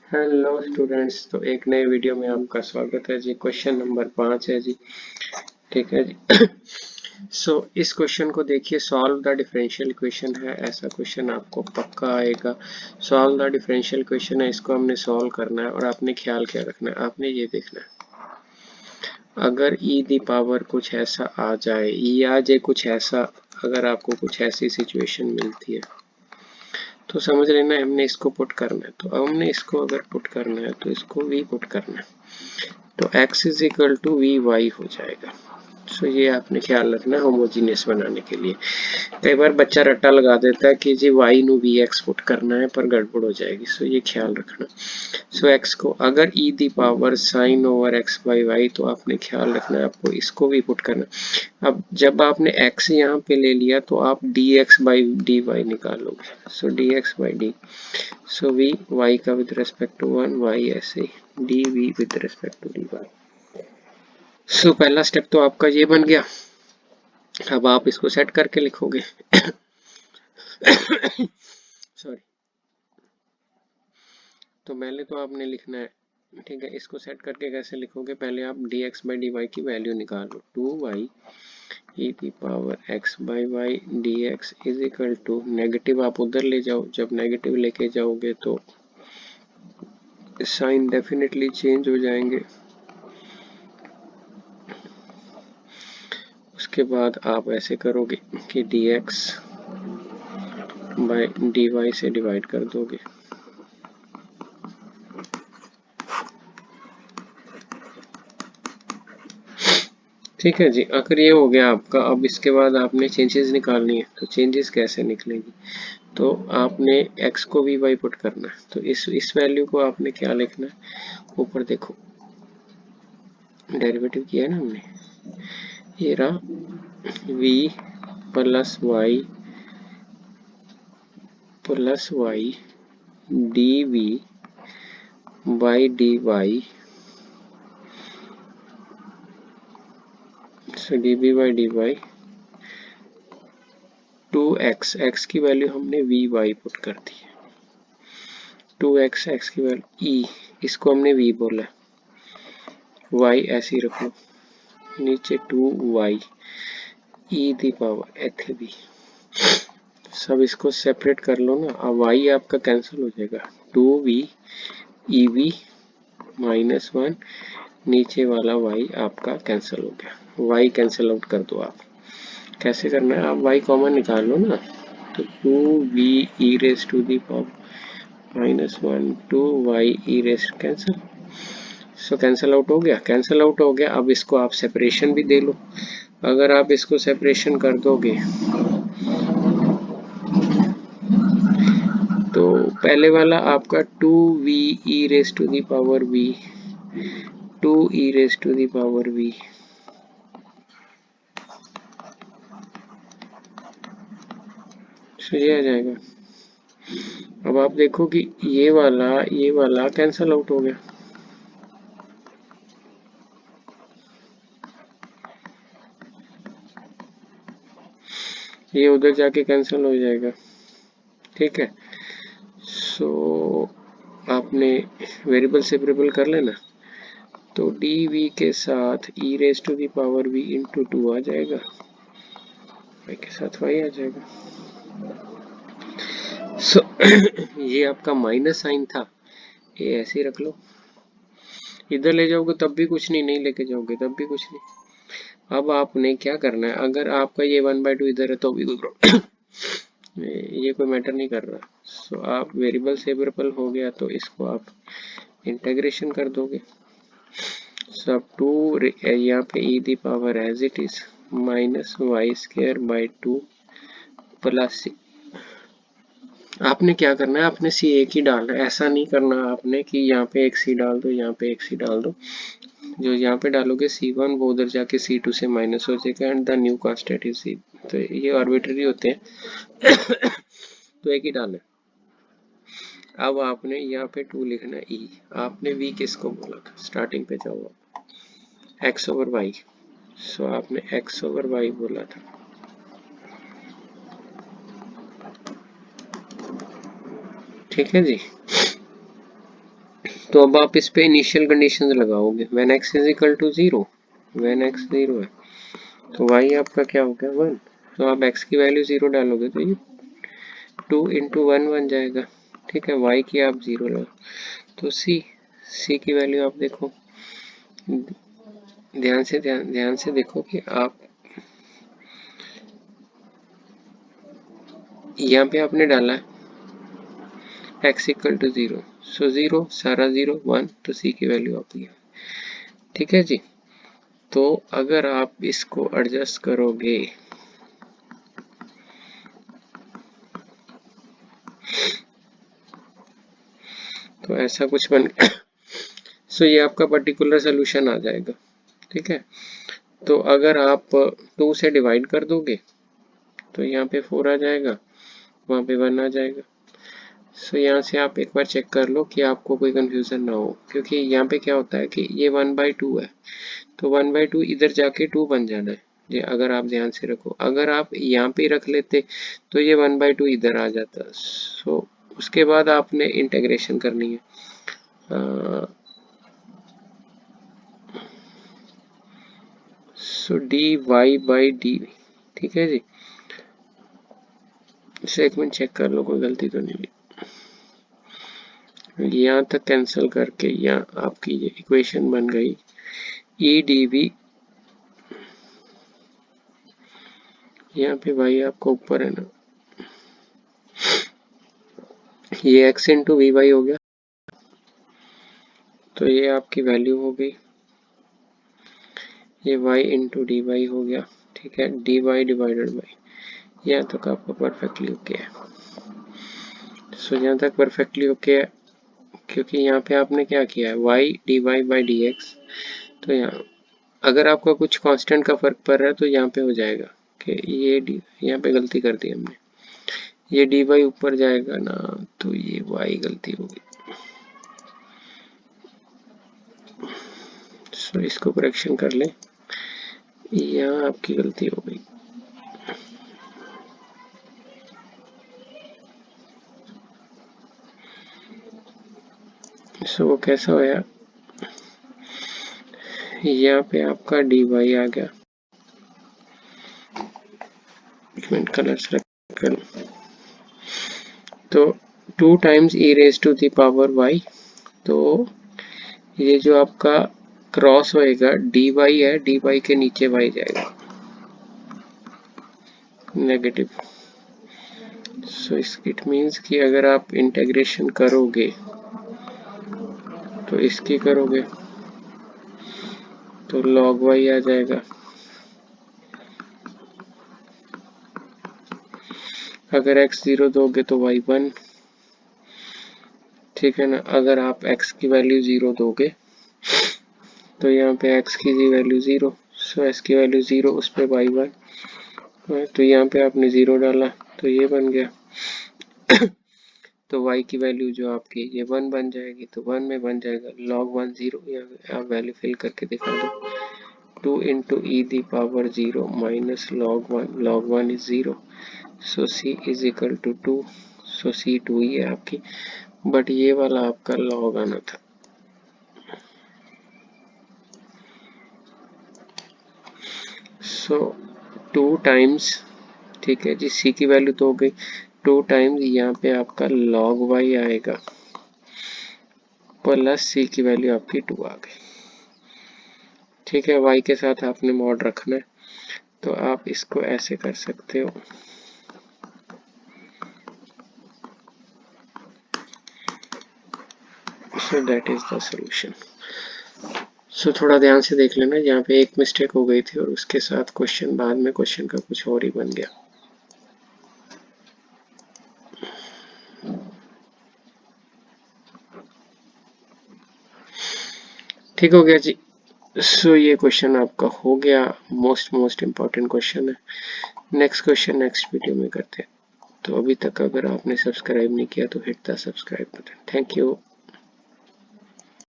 Hello students, तो एक नए वीडियो में आपका स्वागत है जी। क्वेश्चन नंबर 5 है जी। ठीक है जी। इस क्वेश्चन को देखिए, सॉल्व द डिफरेंशियल इक्वेशन है। ऐसा क्वेश्चन आपको पक्का आएगा। सॉल्व द डिफरेंशियल इक्वेशन है, इसको हमने सॉल्व करना है और आपने ख्याल क्या रखना है, आपने ये देखना है अगर ई दी पावर कुछ ऐसा आ जाए, ई आ जाए कुछ ऐसा, अगर आपको कुछ ऐसी सिचुएशन मिलती है तो समझ लेना हमने इसको पुट करना है। तो हमने इसको अगर पुट करना है तो इसको v पुट करना है, तो x is equal to v y हो जाएगा। ये आपने ख्याल रखना है होमोजीनियस बनाने के लिए। कई बार बच्चा रट्टा लगा देता है कि जी y नु वी एक्स पुट करना है, पर गड़बड़ हो जाएगी। ये ख्याल रखना। x को अगर e the power sine over x by y, तो आपने ख्याल रखना है आपको इसको भी पुट करना। अब जब आपने x यहाँ पे ले लिया तो आप dx बाई डी वाई निकालोगे। dx by d, v y का विद रेस्पेक्ट टू 1, y ऐसे d v with respect to d y. पहला स्टेप तो आपका ये बन गया। अब आप इसको सेट करके लिखोगे। सॉरी। तो पहले तो आपने लिखना है, ठीक है। इसको सेट करके कैसे लिखोगे, पहले आप dx बाई डी वाई की वैल्यू निकालो। 2y ई की power x by y d x is equal to, negative आप उधर ले जाओ। जब नेगेटिव लेके जाओगे तो साइन डेफिनेटली चेंज हो जाएंगे। उसके बाद आप ऐसे करोगे कि dx बाई डी वाई से डिवाइड कर दोगे। ठीक है जी। अगर ये हो गया आपका, अब इसके बाद आपने चेंजेस निकालनी है। तो चेंजेस कैसे निकलेंगी, तो आपने x को भी वाई पुट करना है। तो इस वैल्यू को आपने क्या लिखना है, ऊपर देखो डेरिवेटिव किया है ना हमने, ये रहा v plus y d v by d y, d v by d y 2x, x की वैल्यू हमने वी वाई पुट कर दी है। 2x, x की वैल्यू e, इसको हमने v बोला, y ऐसे ही रख लो, नीचे 2y e दी पावर एथ बी। सब इसको सेपरेट कर लो ना। अब y आपका कैंसिल हो जाएगा, 2v ई वी माइनस 1, नीचे वाला y आपका कैंसिल हो गया। y कैंसिल आउट कर दो आप। कैसे करना है, आप y कॉमन निकाल लो ना। तो 2v e race to the power minus 1, 2y e raise cancel. Cancel out हो गया, कैंसिल आउट हो गया। अब इसको आप सेपरेशन भी दे लो। अगर आप इसको सेपरेशन कर दोगे तो पहले वाला आपका 2v e race to the power v, 2 e race to the power v, ये आ जाएगा। अब आप देखो कि ये वाला कैंसिल आउट हो गया। ये उधर जाके कैंसिल हो जाएगा। ठीक है। आपने वेरिएबल सेपरेबल कर लेना। तो डी वी के साथ e race to the power V into 2 आ जाएगा, वाई के साथ वाई आ जाएगा। ये आपका माइनस साइन था, ये ऐसे ही रख लो। इधर ले जाओगे तब भी कुछ नहीं, नहीं लेके जाओगे तब भी कुछ नहीं। अब आपने क्या करना है, अगर आपका ये 1/2 इधर है तो भी कोई प्रॉब्लम ये कोई मैटर नहीं कर रहा। आप वेरिएबल सेपरेबल हो गया तो इसको आप इंटीग्रेशन कर दोगे। अब 2 यहाँ पे e the power as it is minus Y square by 2 plus, आपने क्या करना है, आपने सी एक ही डालना है। ऐसा नहीं करना आपने कि यहाँ पे एक सी डाल दो, यहाँ पे एक सी डाल दो। जो यहाँ पे डालोगे C1 वो उधर जाके C2 से माइनस हो जाएगा and the new constant is C। तो ये आर्बिट्ररी होते हैं। तो एक ही डालना है। अब आपने यहाँ पे 2 लिखना है E। आपने V किसको बोला था, स्टार्टिंग पे जाओ x ओवर वाई। आपने x ओवर वाई बोला था। ठीक है जी। तो अब आप इस पे इनिशियल कंडीशंस लगाओगे, when x is equal to 0, when x 0 है तो y आपका क्या हो गया 1, तो आप x की वैल्यू 0 डालोगे तो ये 2 इंटू 1 बन जाएगा। ठीक है, y की आप 0 लो तो c की वैल्यू आप देखो, ध्यान से देखो कि आप यहाँ पे आपने डाला है x इक्वल टू 0, सो 0 सारा 0 1, तो c की वैल्यू आप ये। ठीक है जी, तो अगर आप इसको एडजस्ट करोगे तो ऐसा कुछ बन सो ये आपका पर्टिकुलर सोल्यूशन आ जाएगा। ठीक है, तो अगर आप 2 से डिवाइड कर दोगे तो यहाँ पे 4 आ जाएगा, वहाँ पे 1 आ जाएगा। सो यहाँ से आप एक बार चेक कर लो कि आपको कोई कंफ्यूजन ना हो, क्योंकि यहाँ पे क्या होता है कि ये 1/2 है, तो 1/2 इधर जाके 2 बन जाना है। ये अगर आप ध्यान से रखो, अगर आप यहाँ पे रख लेते तो ये 1/2 इधर आ जाता। सो उसके बाद आपने इंटीग्रेशन करनी है। सो dy/dy। ठीक है जी, इसे एक मिनट चेक कर लो कोई गलती तो नहीं। यहाँ तक कैंसिल करके यहाँ आपकी ये इक्वेशन बन गई ई डी वी, यहाँ पे भाई आपको ऊपर है ना, ये x इंटू वी वाई हो गया, तो ये आपकी वैल्यू हो गई, ये y इंटू डी वाई हो गया। ठीक है, डी वाई डिवाइडेड बाई, यहाँ तक आपका परफेक्टली ओके है। सो यहाँ तक परफेक्टली ओके है, क्योंकि यहाँ पे आपने क्या किया है y d y by d x, तो यहाँ अगर आपका कुछ कांस्टेंट का फर्क पड़ रहा है तो यहाँ पे हो जाएगा कि ये यहाँ पे गलती कर दी हमने, ये डी वाई ऊपर जाएगा ना, तो ये y गलती होगी। सो इसको करेक्शन कर ले, यहाँ आपकी गलती हो गई। सो वो कैसा होया, यहाँ पे आपका डी वाई आ गया, कलर सेलेक्ट कर, तो 2 times e raise to the power y, तो ये जो आपका क्रॉस होएगा डी वाई है, डी वाई के नीचे y जाएगा नेगेटिव। सो इट मीन्स कि अगर आप इंटीग्रेशन करोगे तो इसकी करोगे तो log y आ जाएगा, अगर x 0 दोगे तो y 1। ठीक है ना, अगर आप x की वैल्यू 0 दोगे तो यहाँ पे x की वैल्यू 0, सो x की वैल्यू 0 उस पर y 1, तो यहाँ पे आपने 0 डाला तो ये बन गया तो y की वैल्यू जो आपकी ये 1 बन जाएगी, तो 1 में बन जाएगा log 1 0, यहाँ आप वैल्यू फिल करके दिखा दो, 2 into e the power 0 minus log 1 is 0, so c is equal to 2, so c 2 ही है आपकी, बट ये वाला आपका log आना था। सो 2 टाइम्स, ठीक है जी, c की वैल्यू तो हो गई 2 टाइम्स, यहाँ पे आपका log y आएगा प्लस c की वैल्यू आपकी 2 आ गई। ठीक है, y के साथ आपने मॉड रखना है, तो आप इसको ऐसे कर सकते हो, so that is the solution। सो थोड़ा ध्यान से देख लेना, यहाँ पे एक मिस्टेक हो गई थी और उसके साथ क्वेश्चन बाद में क्वेश्चन का कुछ और ही बन गया। ठीक हो गया जी। सो ये क्वेश्चन आपका हो गया, मोस्ट इम्पॉर्टेंट क्वेश्चन है। नेक्स्ट क्वेश्चन नेक्स्ट वीडियो में करते हैं। तो अभी तक अगर आपने सब्सक्राइब नहीं किया तो hit the subscribe button. Thank you.